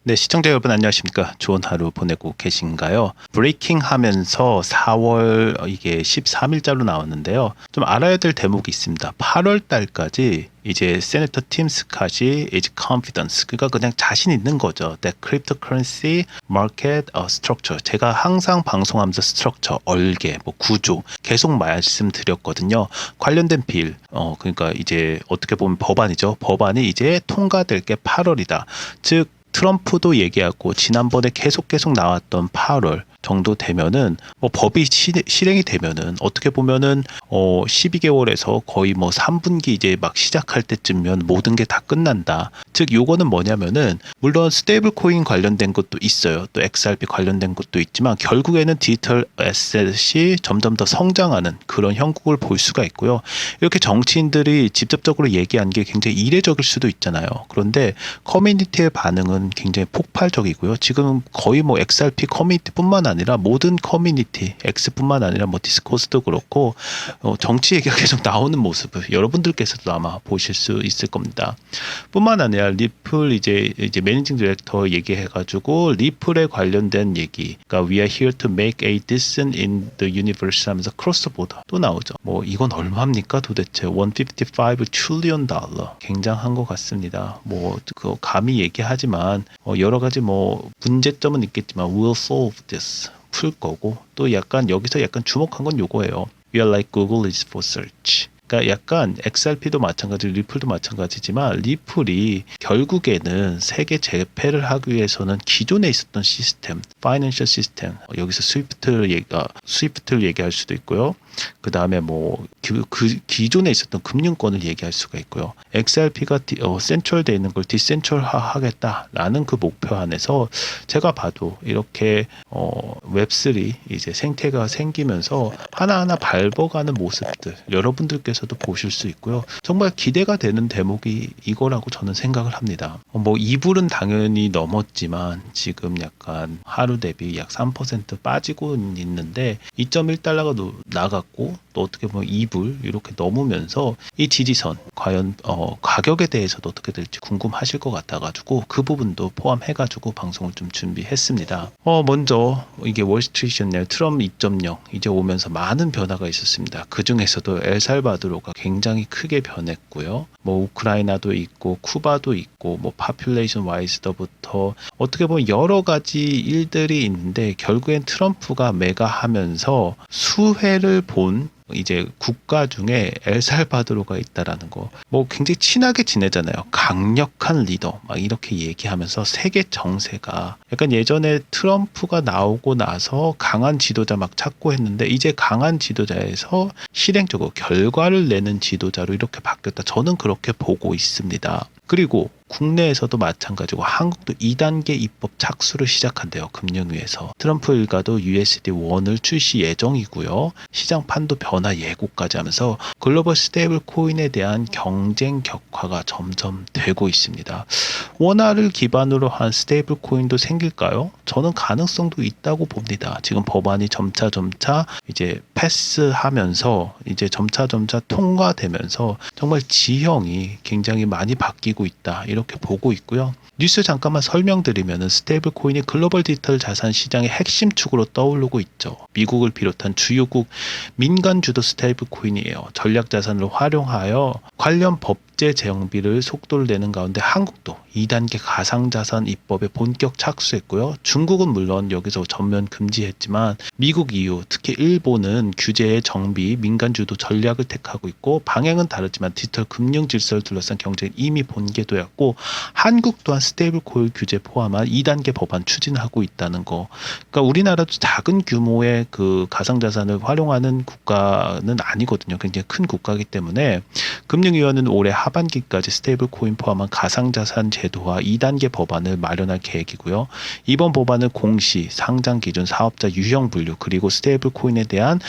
네, 시청자 여러분 안녕하십니까? 좋은 하루 보내고 계신가요? 브레이킹 하면서 4월 이게 13일자로 나왔는데요. 좀 알아야 될 대목이 있습니다. 8월 달까지 이제 세네터 팀 스캇이 is confidence, 그러니까 그냥 자신 있는 거죠. That cryptocurrency market structure. 제가 항상 방송하면서 스트럭처, 얼개, 뭐 구조 계속 말씀드렸거든요. 관련된 빌, 그러니까 이제 어떻게 보면 법안이죠. 법안이 이제 통과될 게 8월이다. 즉 트럼프도 얘기하고 지난번에 계속 나왔던 8월 정도 되면은 뭐 법이 실행이 되면은 어떻게 보면은 12개월에서 거의 뭐 3분기 이제 막 시작할 때쯤면 모든 게 다 끝난다. 즉 요거는 뭐냐면은 물론 스테이블 코인 관련된 것도 있어요. 또 XRP 관련된 것도 있지만 결국에는 디지털 에셋이 점점 더 성장하는 그런 형국을 볼 수가 있고요. 이렇게 정치인들이 직접적으로 얘기한 게 굉장히 이례적일 수도 있잖아요. 그런데 커뮤니티의 반응은 굉장히 폭발적이고요. 지금 거의 뭐 XRP 커뮤니티뿐만 아니라 모든 커뮤니티, X뿐만 아니라 뭐 디스코스도 그렇고 정치 얘기가 계속 나오는 모습을 여러분들께서도 아마 보실 수 있을 겁니다. 뿐만 아니라 리플 이제 매니징 디렉터 얘기해가지고 리플에 관련된 얘기, 그러니까 We are here to make a dissent in the universe 하면서 크로스 보더 또 나오죠. 뭐 이건 얼마입니까 도대체? 155 trillion 달러. 굉장한 것 같습니다. 뭐 그 감히 얘기하지만 여러 가지 뭐 문제점은 있겠지만 we'll solve this. 풀 거고 또 약간 여기서 약간 주목한 건 요거예요. We are like Google is for search. 그러니까 약간 XRP도 마찬가지, 리플도 마찬가지지만 리플이 결국에는 세계 재패를 하기 위해서는 기존에 있었던 시스템, 파이낸셜 시스템, 여기서 스위프트를 얘기할 수도 있고요. 그 다음에 뭐 기존에 있었던 금융권을 얘기할 수가 있고요. XRP가 센트럴되어 있는 걸 디센트럴화 하겠다라는 그 목표 안에서 제가 봐도 이렇게 웹3 이제 생태가 생기면서 하나하나 밟아가는 모습들 여러분들께서도 보실 수 있고요. 정말 기대가 되는 대목이 이거라고 저는 생각을 합니다. 뭐 2불은 당연히 넘었지만 지금 약간 하루 대비 약 3% 빠지고 있는데 2.1달러가 나갔고 또 어떻게 보면 2불 이렇게 넘으면서 이 지지선 과연 가격에 대해서도 어떻게 될지 궁금하실 것 같아가지고 그 부분도 포함해가지고 방송을 좀 준비했습니다. 먼저 이게 월스트리트저널 트럼프 2.0 이제 오면서 많은 변화가 있었습니다. 그 중에서도 엘살바도르가 굉장히 크게 변했고요. 뭐 우크라이나도 있고 쿠바도 있고 뭐 파퓰레이션 와이즈더부터 어떻게 보면 여러 가지 일들이 있는데 결국엔 트럼프가 메가하면서 수혜를 본 이제 국가 중에 엘살바도르가 있다라는 거, 뭐 굉장히 친하게 지내잖아요. 강력한 리더 막 이렇게 얘기하면서 세계 정세가 약간 예전에 트럼프가 나오고 나서 강한 지도자 막 찾고 했는데 이제 강한 지도자에서 실행적으로 결과를 내는 지도자로 이렇게 바뀌었다. 저는 그렇게 보고 있습니다. 그리고 국내에서도 마찬가지고 한국도 2단계 입법 착수를 시작한대요. 금융위에서. 트럼프 일가도 USD1을 출시 예정이고요. 시장판도 변화 예고까지 하면서 글로벌 스테이블 코인에 대한 경쟁 격화가 점점 되고 있습니다. 원화를 기반으로 한 스테이블 코인도 생길까요? 저는 가능성도 있다고 봅니다. 지금 법안이 점차 이제 패스하면서 이제 점차 통과되면서 정말 지형이 굉장히 많이 바뀌고 있다. 이렇게 보고 있고요. 뉴스 잠깐만 설명드리면은 스테이블 코인이 글로벌 디지털 자산 시장의 핵심 축으로 떠오르고 있죠. 미국을 비롯한 주요국 민간 주도 스테이블 코인이에요. 전략 자산을 활용하여 관련 법제 재정비를 속도를 내는 가운데 한국도 2단계 가상자산 입법에 본격 착수했고요. 중국은 물론 여기서 전면 금지했지만 미국 이후 특히 일본은 규제의 정비, 민간 주도 전략을 택하고 있고 방향은 다르지만 디지털 금융 질서를 둘러싼 경쟁이 이미 본궤도였고 한국 또한 스테이블 코인 규제 포함한 2단계 법안 추진하고 있다는 거. 그러니까 우리나라도 작은 규모의 그 가상자산을 활용하는 국가는 아니거든요. 굉장히 큰 국가이기 때문에 금융위원회는 올해 하반기까지 스테이블 코인 포함한 가상자산 제도화 2단계 법안을 마련할 계획이고요. 이번 법안은 공시, 상장 기준, 사업자 유형 분류 그리고 스테이블 코인에 대한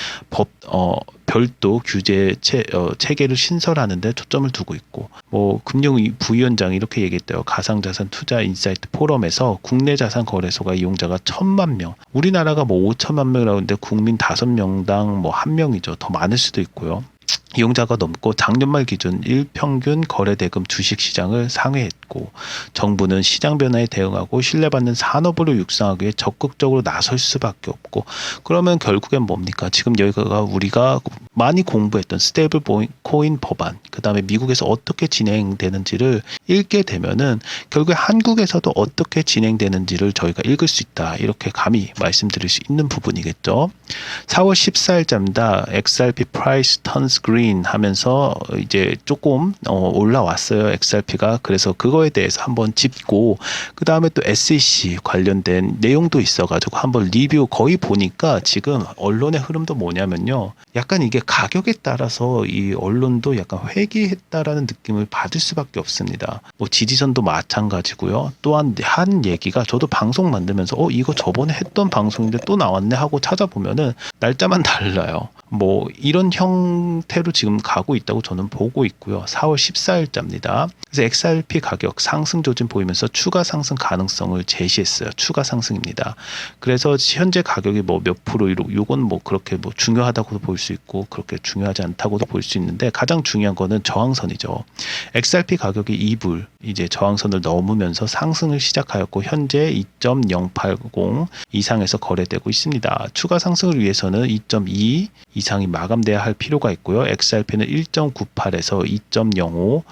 별도 규제 체계를 신설하는 데 초점을 두고 있고 뭐 금융 부위원장이 이렇게 얘기했대요. 가상자산 투자 인사이트 포럼에서 국내 자산 거래소가 이용자가 1,000만 명, 우리나라가 뭐 5천만 명이라고 하는데 국민 5명당 뭐 1명이죠. 더 많을 수도 있고요. 이용자가 넘고 작년 말 기준 일평균 거래대금 주식시장을 상회했고 정부는 시장 변화에 대응하고 신뢰받는 산업으로 육성하기 위해 적극적으로 나설 수밖에 없고 그러면 결국엔 뭡니까? 지금 여기가 우리가 많이 공부했던 스테이블 코인 법안 그 다음에 미국에서 어떻게 진행되는지를 읽게 되면은 결국에 한국에서도 어떻게 진행되는지를 저희가 읽을 수 있다 이렇게 감히 말씀드릴 수 있는 부분이겠죠. 4월 14일자입니다. XRP Price Turns Green 하면서 이제 조금 올라왔어요. XRP가. 그래서 그거에 대해서 한번 짚고 그 다음에 또 SEC 관련된 내용도 있어가지고 한번 리뷰 거의 보니까 지금 언론의 흐름도 뭐냐면요. 약간 이게 가격에 따라서 이 언론도 약간 회귀했다라는 느낌을 받을 수밖에 없습니다. 뭐 지지선도 마찬가지고요. 또한 한 얘기가 저도 방송 만들면서 이거 저번에 했던 방송인데 또 나왔네 하고 찾아보면은 날짜만 달라요. 뭐 이런 형태로 지금 가고 있다고 저는 보고 있고요. 4월 14일자입니다. 그래서 XRP 가격 상승 조짐 보이면서 추가 상승 가능성을 제시했어요. 추가 상승입니다. 그래서 현재 가격이 뭐 몇 프로 이건 뭐 그렇게 뭐 중요하다고도 볼 수 있고 그렇게 중요하지 않다고도 볼 수 있는데 가장 중요한 거는 저항선이죠. XRP 가격이 2불 이제 저항선을 넘으면서 상승을 시작하였고 현재 2.080 이상에서 거래되고 있습니다. 추가 상승을 위해서는 2.2 이상이 마감돼야 할 필요가 있고요. XRP는 1.98에서 2.05,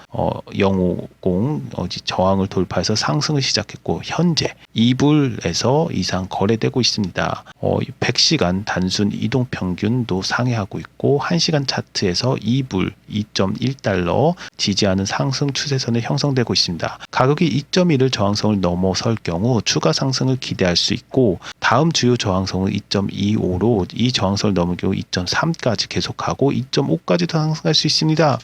050 저항을 돌파해서 상승을 시작했고 현재 2불에서 이상 거래되고 있습니다. 100시간 단순 이동 평균도 상회하고 있고 1시간 차트에서 2불 2.1달러 지지하는 상승 추세선이 형성되고 있습니다. 가격이 2.1을 저항성을 넘어설 경우 추가 상승을 기대할 수 있고 다음 주요 저항성은 2.25로 이 저항선을 넘을 경우 2.3까지 계속하고 2.5까지도 상승할 수 있습니다.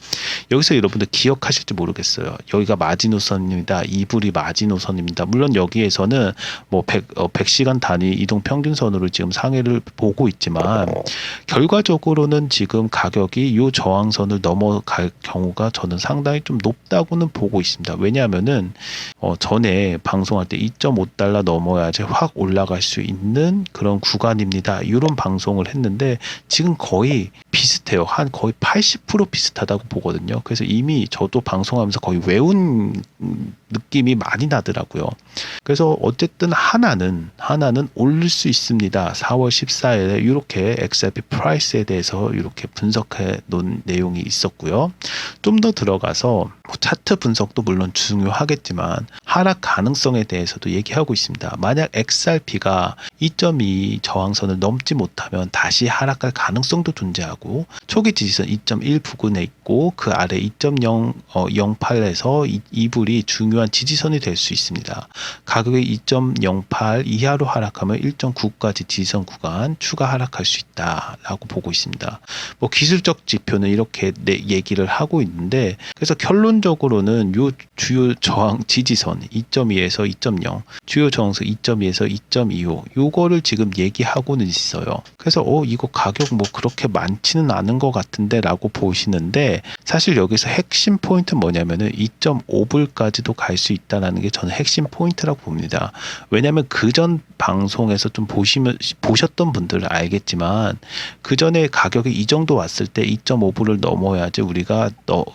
여기서 여러분들 기억하실지 모르겠어요. 여기가 마지노선입니다. 2불이 마지노선입니다. 물론 여기에서는 뭐 100시간 단위 이동 평균선으로 지금 상해를 보고 있지만 결과적으로는 지금 가격이 이 저항선을 넘어갈 경우가 저는 상당히 좀 높다고는 보고 있습니다. 왜냐하면은 전에 방송할 때 2.5달러 넘어야지 확 올라갈 수 있는 그런 구간입니다. 이런 방송을 했는데 지금 거의 비슷해요. 한 거의 80% 비슷하다고 보거든요. 그래서 이미 저도 방송하면서 거의 외운 느낌이 많이 나더라고요. 그래서 어쨌든 하나는 오를 수 있습니다. 4월 14일에 이렇게 XRP 프라이스에 대해서 이렇게 분석해 놓은 내용이 있었고요. 좀 더 들어가서 뭐 차트 분석도 물론 중요하겠지만 하락 가능성에 대해서도 얘기하고 있습니다. 만약 XRP가 2.2 저항선을 넘지 못하면 다시 하락할 가능성도 존재하고 초기 지지선 2.1 부근에 있고 그 아래 2.08에서 2불이 중요한 지지선이 될 수 있습니다. 가격이 2.08 이하로 하락하면 1.9까지 지지선 구간 추가 하락할 수 있다라고 보고 있습니다. 뭐 기술적 지표는 이렇게 얘기를 하고 있는데 그래서 결론적으로는 요 주요 저항 지지선 2.2에서 2.0 주요 저항선 2.2에서 2.25 요거를 지금 얘기하고는 있어요. 그래서 이거 가격 뭐 그렇게 많지는 않은 것 같은데 라고 보시는데 사실 여기서 핵심 포인트는 뭐냐면은 2.5불까지도 갈 수 있다는 게 저는 핵심 포인트라고 봅니다. 왜냐하면 그전 방송에서 좀 보셨던 분들은 알겠지만 그 전에 가격이 이 정도 왔을 때 2.5불을 넘어야지 우리가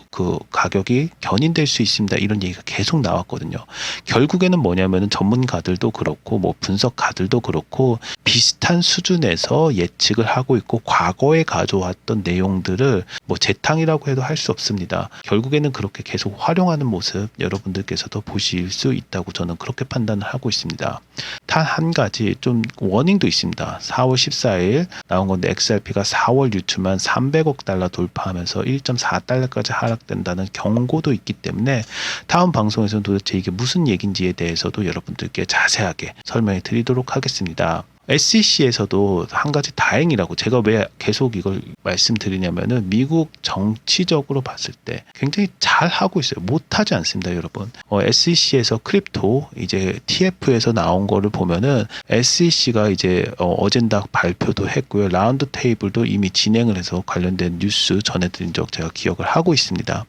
그 가격이 견인될 수 있습니다. 이런 얘기가 계속 나왔거든요. 결국에는 뭐냐면은 전문가들도 그렇고 뭐 분석가들도 그렇고 비슷한 수준에서 예측을 하고 있고 과거에 가져왔던 내용들을 뭐 재탕이라고 해도 할 수 없습니다. 결국에는 그렇게 계속 활용하는 모습 여러분들께서도 보실 수 있다고 저는 그렇게 판단을 하고 있습니다. 단 한 가지 좀 워닝도 있습니다. 4월 14일 나온 건데 XRP가 4월 유추만 300억 달러 돌파하면서 1.4달러까지 하락된다는 경고도 있기 때문에 다음 방송에서는 도대체 이게 무슨 얘기인지에 대해서도 여러분들께 자세하게 설명해 드리도록 하겠습니다. SEC에서도 한 가지 다행이라고 제가 왜 계속 이걸 말씀드리냐면은 미국 정치적으로 봤을 때 굉장히 잘 하고 있어요. 못하지 않습니다, 여러분. SEC에서 크립토 이제 TF에서 나온 거를 보면은 SEC가 이제 어젠다 발표도 했고요. 라운드 테이블도 이미 진행을 해서 관련된 뉴스 전해드린 적 제가 기억을 하고 있습니다.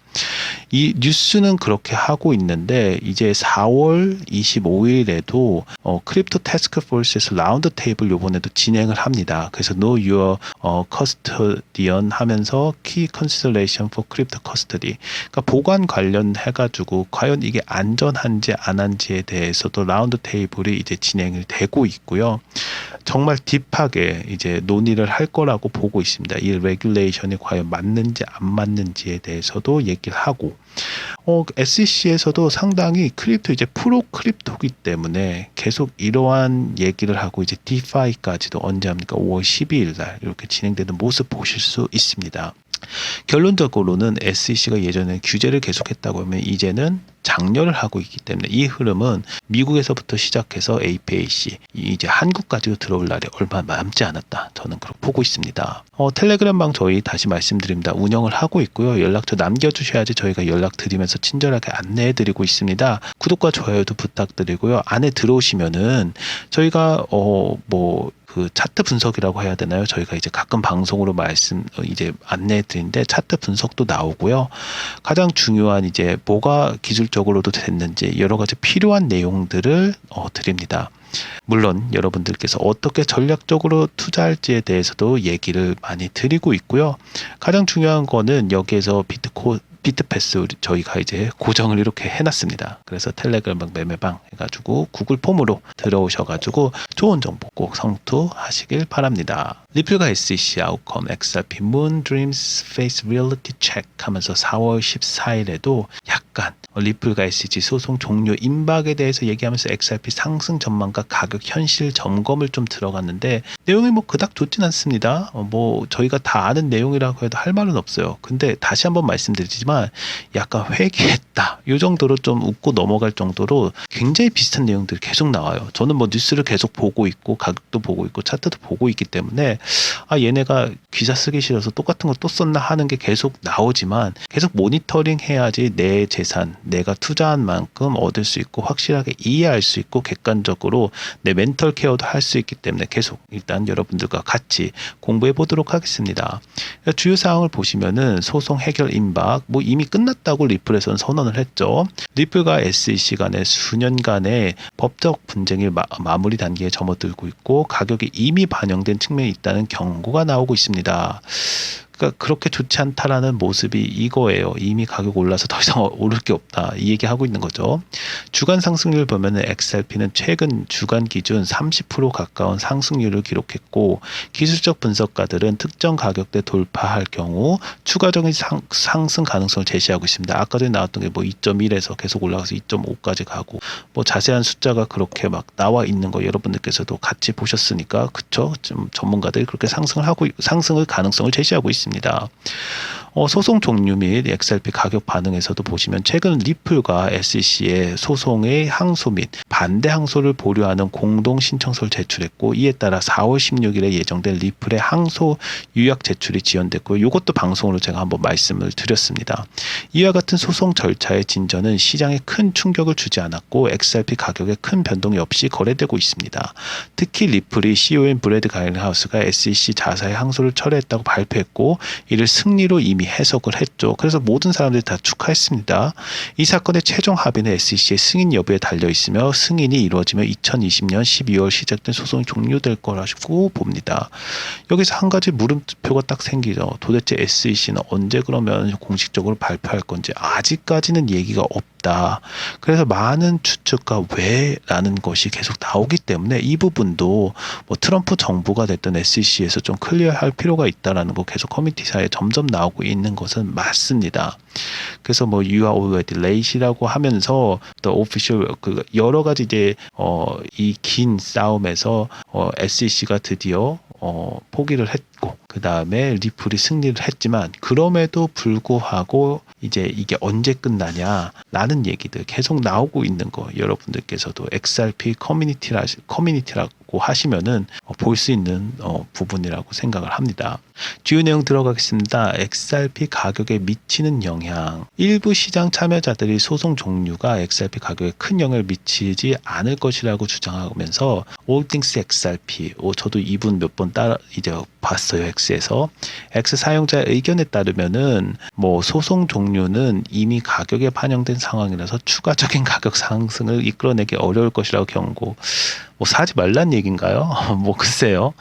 이 뉴스는 그렇게 하고 있는데 이제 4월 25일에도 크립토 태스크 포스에서 라운드 테이블 테이블 요번에도 진행을 합니다. 그래서 Know Your Custodian 하면서 Key Consideration for Crypto Custody, 그러니까 보관 관련해가지고 과연 이게 안전한지 안 한지에 대해서도 라운드 테이블이 이제 진행이 되고 있고요. 정말 딥하게 이제 논의를 할 거라고 보고 있습니다. 이 레귤레이션이 과연 맞는지 안 맞는지에 대해서도 얘기를 하고, SEC에서도 상당히 크립토 이제 프로 크립토이기 때문에 계속 이러한 얘기를 하고 이제 디파이까지도 언제 합니까? 5월 12일 날 이렇게 진행되는 모습 보실 수 있습니다. 결론적으로는 SEC가 예전에 규제를 계속했다고 하면 이제는 장려를 하고 있기 때문에 이 흐름은 미국에서부터 시작해서 APAC 이제 한국까지도 들어올 날이 얼마 남지 않았다, 저는 그렇게 보고 있습니다. 텔레그램방 저희 다시 말씀드립니다. 운영을 하고 있고요. 연락처 남겨주셔야지 저희가 연락드리면서 친절하게 안내해드리고 있습니다. 구독과 좋아요도 부탁드리고요. 안에 들어오시면은 저희가 그 차트 분석이라고 해야 되나요? 저희가 이제 가끔 방송으로 이제 안내해 드리는데 차트 분석도 나오고요. 가장 중요한 이제 뭐가 기술적으로도 됐는지 여러 가지 필요한 내용들을 드립니다. 물론 여러분들께서 어떻게 전략적으로 투자할지에 대해서도 얘기를 많이 드리고 있고요. 가장 중요한 거는 여기에서 비트패스 저희가 이제 고정을 이렇게 해놨습니다. 그래서 텔레그램 매매방 해가지고 구글 폼으로 들어오셔가지고 좋은 정보 꼭 성투하시길 바랍니다. 리플과 SEC 아웃컴, XRP 문 드림스 페이스 리얼리티 체크 하면서 4월 14일에도 약간 리플과 SEC 소송 종료 임박에 대해서 얘기하면서 XRP 상승 전망과 가격 현실 점검을 좀 들어갔는데 내용이 그닥 좋진 않습니다. 저희가 다 아는 내용이라고 해도 할 말은 없어요. 근데 다시 한번 말씀드리지만 약간 회귀했다, 이 정도로 좀 웃고 넘어갈 정도로 굉장히 비슷한 내용들이 계속 나와요. 저는 뉴스를 계속 보고 있고 가격도 보고 있고 차트도 보고 있기 때문에 얘네가 기사 쓰기 싫어서 똑같은 거 또 썼나 하는 게 계속 나오지만 계속 모니터링 해야지 내 재산, 내가 투자한 만큼 얻을 수 있고 확실하게 이해할 수 있고 객관적으로 내 멘털 케어도 할 수 있기 때문에 계속 일단 여러분들과 같이 공부해 보도록 하겠습니다. 주요 사항을 보시면은 소송 해결 임박, 이미 끝났다고 리플에서는 선언을 했죠. 리플과 SEC 간의 수년간의 법적 분쟁이 마무리 단계에 접어들고 있고 가격이 이미 반영된 측면이 있다는 경고가 나오고 있습니다. 그러니까 그렇게 좋지 않다라는 모습이 이거예요. 이미 가격 올라서 더 이상 오를 게 없다, 이 얘기하고 있는 거죠. 주간 상승률 보면은 XRP는 최근 주간 기준 30% 가까운 상승률을 기록했고 기술적 분석가들은 특정 가격대 돌파할 경우 추가적인 상승 가능성을 제시하고 있습니다. 아까 전에 나왔던 게 2.1에서 계속 올라가서 2.5까지 가고 자세한 숫자가 그렇게 나와 있는 거 여러분들께서도 같이 보셨으니까 그쵸? 좀 전문가들이 그렇게 상승을 가능성을 제시하고 있습니다. 소송 종류 및 XRP 가격 반응에서도 보시면 최근 리플과 SEC의 소송의 항소 및 반대 항소를 보류하는 공동 신청서를 제출했고 이에 따라 4월 16일에 예정된 리플의 항소 유약 제출이 지연됐고 이것도 방송으로 제가 한번 말씀을 드렸습니다. 이와 같은 소송 절차의 진전은 시장에 큰 충격을 주지 않았고 XRP 가격에 큰 변동이 없이 거래되고 있습니다. 특히 리플이 CEO인 브래드 가일하우스가 SEC 자사의 항소를 철회했다고 발표했고 이를 승리로 이미 해석을 했죠. 그래서 모든 사람들이 다 축하했습니다. 이 사건의 최종 합의는 SEC의 승인 여부에 달려 있으며 승인이 이루어지면 2020년 12월 시작된 소송이 종료될 거라고 봅니다. 여기서 한 가지 물음표가 딱 생기죠. 도대체 SEC는 언제 그러면 공식적으로 발표할 건지 아직까지는 얘기가 없다. 그래서 많은 추측과 왜라는 것이 계속 나오기 때문에 이 부분도 트럼프 정부가 됐던 SEC에서 좀 클리어할 필요가 있다라는 거 계속 커뮤니티사에 점점 나오고 있는 것은 맞습니다. 그래서 you are already late이라고 하면서 the official 여러 가지 이제 이 긴 싸움에서 SEC가 드디어 포기를 했고 그 다음에 리플이 승리를 했지만 그럼에도 불구하고 이제 이게 언제 끝나냐라는 얘기들 계속 나오고 있는 거 여러분들께서도 XRP 커뮤니티라고 하시면은 볼 수 있는 부분이라고 생각을 합니다. 주요 내용 들어가겠습니다. XRP 가격에 미치는 영향. 일부 시장 참여자들이 소송 종류가 XRP 가격에 큰 영향을 미치지 않을 것이라고 주장하면서 All Things XRP, 저도 이분 몇 번 이제 봤어요. X에서 X 사용자의 의견에 따르면은 소송 종류는 이미 가격에 반영된 상황이라서 추가적인 가격 상승을 이끌어내기 어려울 것이라고 경고. 뭐 사지 말란 얘기인가요? 뭐 글쎄요.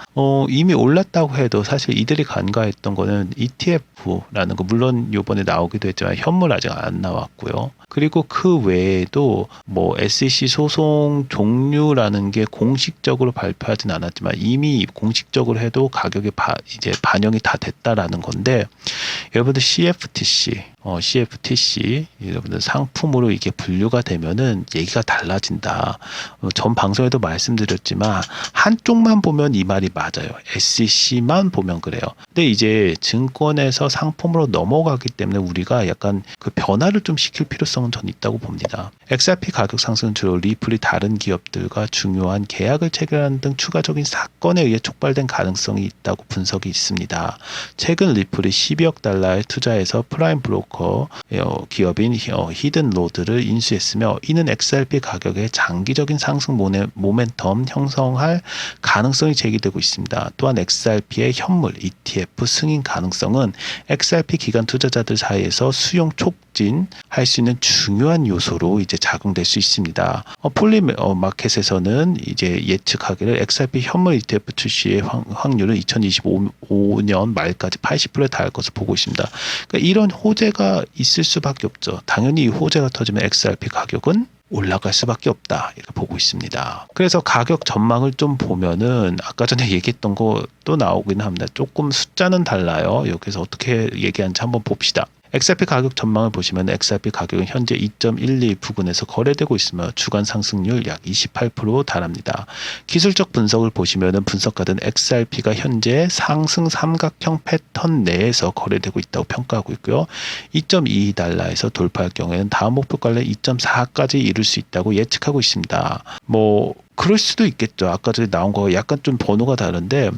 이미 올랐다고 해도 사실 이들이 간과했던 거는 ETF라는 거, 물론 요번에 나오기도 했지만 현물 아직 안 나왔고요. 그리고 그 외에도 뭐 SEC 소송 종류라는 게 공식적으로 발표하진 않았지만 이미 공식적으로 해도 가격이 이제 반영이 다 됐다라는 건데, 여러분들 CFTC 여러분들 상품으로 이게 분류가 되면은 얘기가 달라진다. 전 방송에도 말씀드렸지만 한쪽만 보면 이 말이 맞아요. SEC만 보면 그래요. 근데 이제 증권에서 상품으로 넘어가기 때문에 우리가 약간 그 변화를 좀 시킬 필요성은 전 있다고 봅니다. XRP 가격 상승은 주로 리플이 다른 기업들과 중요한 계약을 체결하는 등 추가적인 사건에 의해 촉발된 가능성이 있다고 분석이 있습니다. 최근 리플이 12억 달러에 투자해서 프라임 브로커 기업인 히든로드를 인수했으며, 이는 XRP 가격의 장기적인 상승 모멘텀 형성할 가능성이 제기되고 있습니다. 또한 XRP의 현물 ETF 승인 가능성은 XRP 기관 투자자들 사이에서 수용 촉진할 수 있는 중요한 요소로 이제 작용될 수 있습니다. 폴리마켓에서는 이제 예측하기를 XRP 현물 ETF 출시의 확률은 2025년 말까지 80%에 달할 것을 보고 있습니다. 그러니까 이런 호재가 있을 수밖에 없죠. 당연히 이 호재가 터지면 XRP 가격은 올라갈 수밖에 없다, 이렇게 보고 있습니다. 그래서 가격 전망을 좀 보면은 아까 전에 얘기했던 거 또 나오긴 합니다. 조금 숫자는 달라요. 여기서 어떻게 얘기하는지 한번 봅시다. XRP 가격 전망을 보시면 XRP 가격은 현재 2.12 부근에서 거래되고 있으며 주간 상승률 약 28% 달합니다. 기술적 분석을 보시면 분석가들은 XRP가 현재 상승 삼각형 패턴 내에서 거래되고 있다고 평가하고 있고요. 2.22달러에서 돌파할 경우에는 다음 목표가를 2.4까지 이룰 수 있다고 예측하고 있습니다. 뭐 그럴 수도 있겠죠. 아까 전에 나온 거 약간 좀 번호가 다른데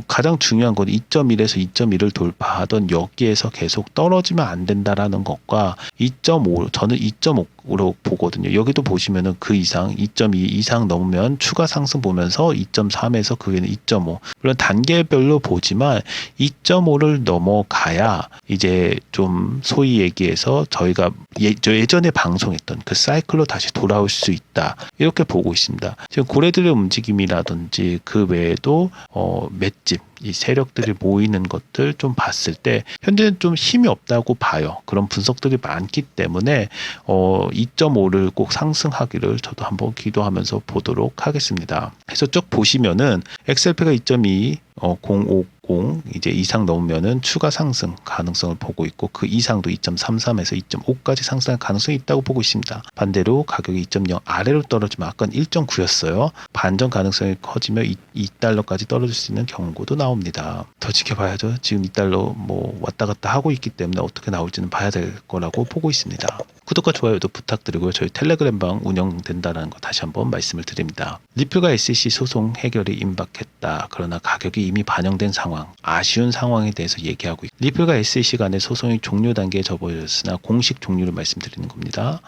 가장 중요한 건 2.1에서 2.1을 돌파하던 여기에서 계속 떨어지면 안 된다라는 것과 2.5, 저는 2.5로 보거든요. 여기도 보시면은 그 이상 2.2 이상 넘으면 추가 상승 보면서 2.3에서 그 위에는 2.5. 물론 단계별로 보지만 2.5를 넘어가야 이제 좀 소위 얘기해서 저희가 예전에 방송했던 그 사이클로 다시 돌아올 수 있다, 이렇게 보고 있습니다. 지금 고래들의 움직임이라든지 그 외에도 맷집, 이 세력들이 모이는 것들 좀 봤을 때 현재는 좀 힘이 없다고 봐요. 그런 분석들이 많기 때문에 2.5를 꼭 상승하기를 저도 한번 기도하면서 보도록 하겠습니다. 그래서 쭉 보시면은 XRP가 2.2 050 이제 이상 넘으면은 추가 상승 가능성을 보고 있고, 그 이상도 2.33에서 2.5까지 상승할 가능성이 있다고 보고 있습니다. 반대로 가격이 2.0 아래로 떨어지면 아까 1.9였어요. 반전 가능성이 커지면 2달러까지 떨어질 수 있는 경고도 나옵니다. 더 지켜봐야죠. 지금 2달러 뭐 왔다 갔다 하고 있기 때문에 어떻게 나올지는 봐야 될 거라고 보고 있습니다. 구독과 좋아요도 부탁드리고요. 저희 텔레그램방 운영된다는 거 다시 한번 말씀을 드립니다. 리플과 SEC 소송 해결이 임박했다. 그러나 가격이 이미 반영된 상황, 아쉬운 상황에 대해서 얘기하고 있고, 리플과 SEC 간의 소송이 종료 단계에 접어들었으나 공식 종료를 말씀드리는 겁니다.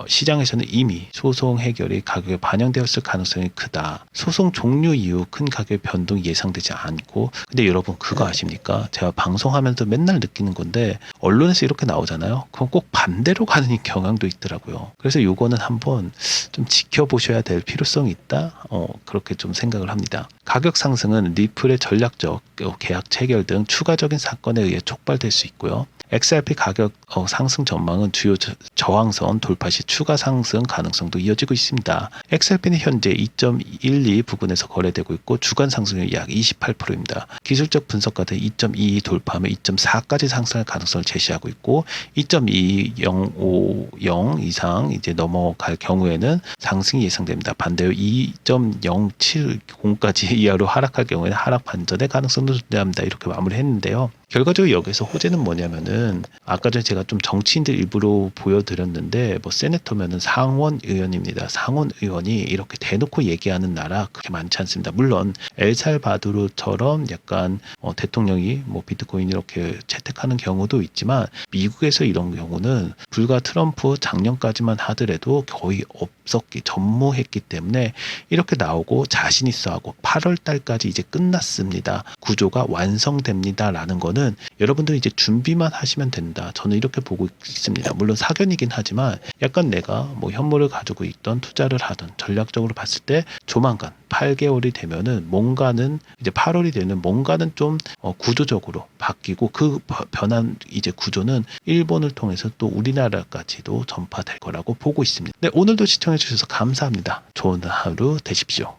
시장에서는 이미 소송 해결이 가격에 반영되었을 가능성이 크다. 소송 종료 이후 큰 가격 변동 예상되지 않고, 근데 여러분 그거 아십니까? 제가 방송하면서 맨날 느끼는 건데 언론에서 이렇게 나오잖아요. 그럼 꼭 반대로 가는 경향도 있더라고요. 그래서 요거는 한번 좀 지켜보셔야 될 필요성이 있다, 그렇게 좀 생각을 합니다. 가격 상승은 리플의 전략적 계약 체결 등 추가적인 사건에 의해 촉발될 수 있고요. XRP 가격 상승 전망은 주요 저항선 돌파 시 추가 상승 가능성도 이어지고 있습니다. XRP는 현재 2.12 부근에서 거래되고 있고 주간 상승률이 약 28%입니다. 기술적 분석가들 2.22 돌파하면 2.4까지 상승할 가능성을 제시하고 있고, 2.2050 이상 이제 넘어갈 경우에는 상승이 예상됩니다. 반대로 2.070까지 이하로 하락할 경우에는 하락 반전의 가능성도 존재합니다. 이렇게 마무리했는데요. 결과적으로 여기서 호재는 뭐냐면은 아까 전에 제가 좀 정치인들 일부러 보여드렸는데 뭐 세네터면은 상원 의원입니다. 상원 의원이 이렇게 대놓고 얘기하는 나라 그렇게 많지 않습니다. 물론 엘살바도르처럼 약간 대통령이 뭐 비트코인 이렇게 채택하는 경우도 있지만 미국에서 이런 경우는 불과 트럼프 작년까지만 하더라도 거의 앞섰기 전무했기 때문에 이렇게 나오고 자신 있어 하고 8월 달까지 이제 끝났습니다. 구조가 완성됩니다. 라는 거는 여러분들이 이제 준비만 하시면 된다. 저는 이렇게 보고 있습니다. 물론 사견이긴 하지만 약간 내가 뭐 현물을 가지고 있던 투자를 하던 전략적으로 봤을 때 조만간 8개월이 되면은 뭔가는 이제 8월이 되는 뭔가는 좀 구조적으로 바뀌고 그 변한 이제 구조는 일본을 통해서 또 우리나라까지도 전파될 거라고 보고 있습니다. 네, 오늘도 시청해 주셔서 감사합니다. 좋은 하루 되십시오.